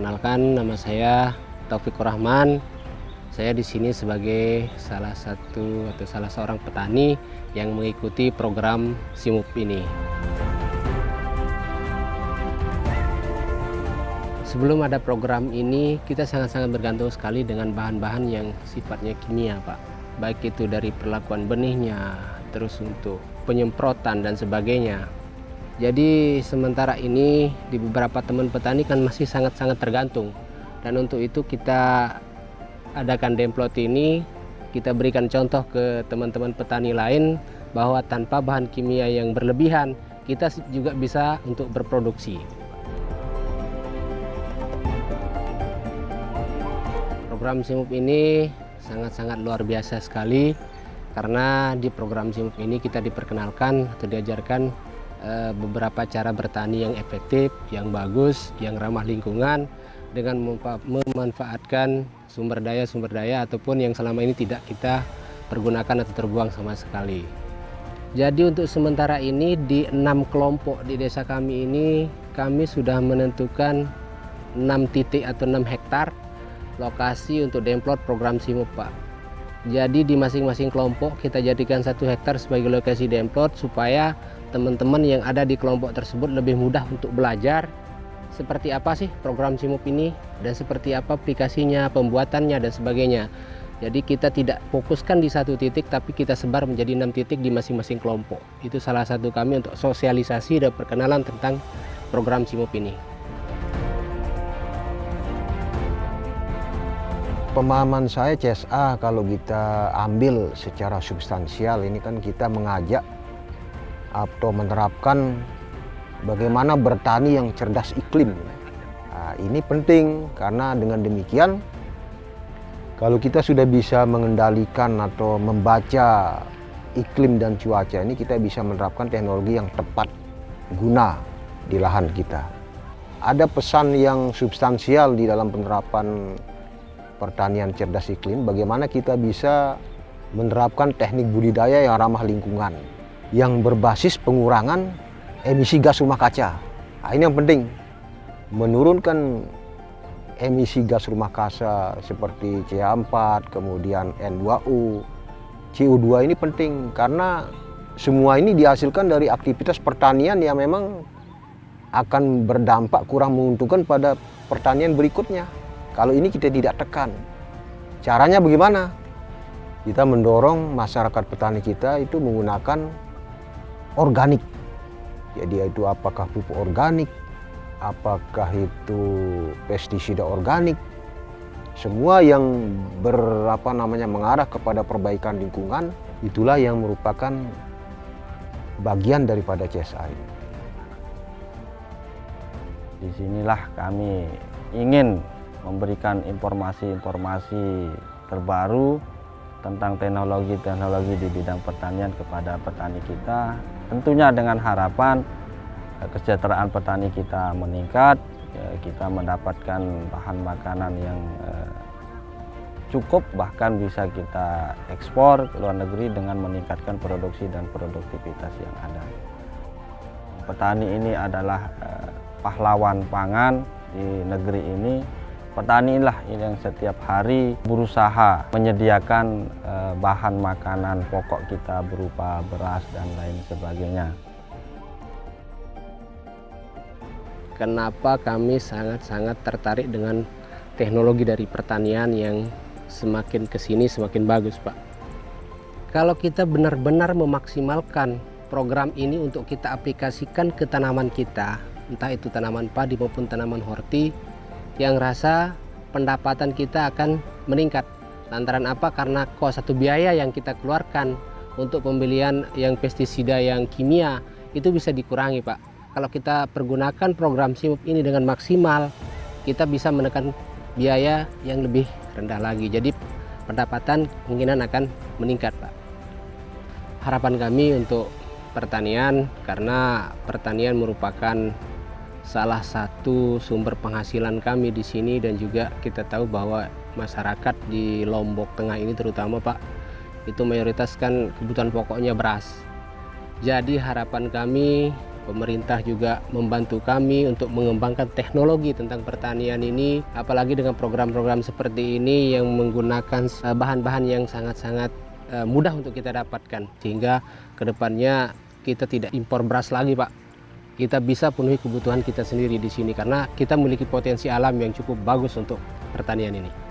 Perkenalkan, nama saya Taufikur Rahman. Saya di sini sebagai salah seorang petani yang mengikuti program SIMUP ini. Sebelum ada program ini, kita sangat-sangat bergantung sekali dengan bahan-bahan yang sifatnya kimia, Pak. Baik itu dari perlakuan benihnya, terus untuk penyemprotan dan sebagainya. Jadi sementara ini di beberapa teman petani kan masih sangat-sangat tergantung. Dan untuk itu kita adakan Demplot ini, kita berikan contoh ke teman-teman petani lain bahwa tanpa bahan kimia yang berlebihan, kita juga bisa untuk berproduksi. Program SIMUP ini sangat-sangat luar biasa sekali, karena di program SIMUP ini kita diperkenalkan atau diajarkan beberapa cara bertani yang efektif, yang bagus, yang ramah lingkungan, dengan memanfaatkan sumber daya ataupun yang selama ini tidak kita pergunakan atau terbuang sama sekali. Jadi untuk sementara ini di 6 kelompok di desa kami ini, kami sudah menentukan 6 titik atau 6 hektar lokasi untuk Demplot program SIMUP, Pak. Jadi di masing-masing kelompok kita jadikan 1 hektar sebagai lokasi Demplot supaya teman-teman yang ada di kelompok tersebut lebih mudah untuk belajar seperti apa sih program SIMUP ini dan seperti apa aplikasinya, pembuatannya dan sebagainya. Jadi kita tidak fokuskan di 1 titik, tapi kita sebar menjadi 6 titik di masing-masing kelompok. Itu salah satu kami untuk sosialisasi dan perkenalan tentang program SIMUP ini. Pemahaman saya CSA kalau kita ambil secara substansial ini kan kita mengajak atau menerapkan bagaimana bertani yang cerdas iklim. Nah, ini penting karena dengan demikian kalau kita sudah bisa mengendalikan atau membaca iklim dan cuaca ini, kita bisa menerapkan teknologi yang tepat guna di lahan kita. Ada pesan yang substansial di dalam penerapan pertanian cerdas iklim, bagaimana kita bisa menerapkan teknik budidaya yang ramah lingkungan, yang berbasis pengurangan emisi gas rumah kaca. Nah, ini yang penting, menurunkan emisi gas rumah kaca seperti CH4, kemudian N2O, CO2 ini penting karena semua ini dihasilkan dari aktivitas pertanian yang memang akan berdampak kurang menguntungkan pada pertanian berikutnya. Kalau ini kita tidak tekan. Caranya bagaimana? Kita mendorong masyarakat petani kita itu menggunakan organik. Jadi itu apakah pupuk organik, apakah itu pestisida organik, semua yang mengarah kepada perbaikan lingkungan, itulah yang merupakan bagian daripada CSA. Disinilah kami ingin memberikan informasi-informasi terbaru tentang teknologi-teknologi di bidang pertanian kepada petani kita, tentunya dengan harapan kesejahteraan petani kita meningkat, kita mendapatkan bahan makanan yang cukup, bahkan bisa kita ekspor ke luar negeri dengan meningkatkan produksi dan produktivitas yang ada. Petani ini adalah pahlawan pangan di negeri ini. Petani inilah yang setiap hari berusaha menyediakan bahan makanan pokok kita berupa beras dan lain sebagainya. Kenapa kami sangat-sangat tertarik dengan teknologi dari pertanian yang semakin kesini semakin bagus, Pak. Kalau kita benar-benar memaksimalkan program ini untuk kita aplikasikan ke tanaman kita, entah itu tanaman padi maupun tanaman horti, yang rasa pendapatan kita akan meningkat. Lantaran apa? Karena kos atau biaya yang kita keluarkan untuk pembelian yang pestisida yang kimia itu bisa dikurangi, Pak. Kalau kita pergunakan program SIMUP ini dengan maksimal, kita bisa menekan biaya yang lebih rendah lagi. Jadi pendapatan kemungkinan akan meningkat, Pak. Harapan kami untuk pertanian, karena pertanian merupakan salah satu sumber penghasilan kami di sini, dan juga kita tahu bahwa masyarakat di Lombok Tengah ini terutama, Pak, itu mayoritas kan kebutuhan pokoknya beras. Jadi harapan kami Pemerintah juga membantu kami untuk mengembangkan teknologi tentang pertanian ini, apalagi dengan program-program seperti ini yang menggunakan bahan-bahan yang sangat-sangat mudah untuk kita dapatkan, sehingga kedepannya kita tidak impor beras lagi, Pak. Kita bisa penuhi kebutuhan kita sendiri di sini karena kita memiliki potensi alam yang cukup bagus untuk pertanian ini.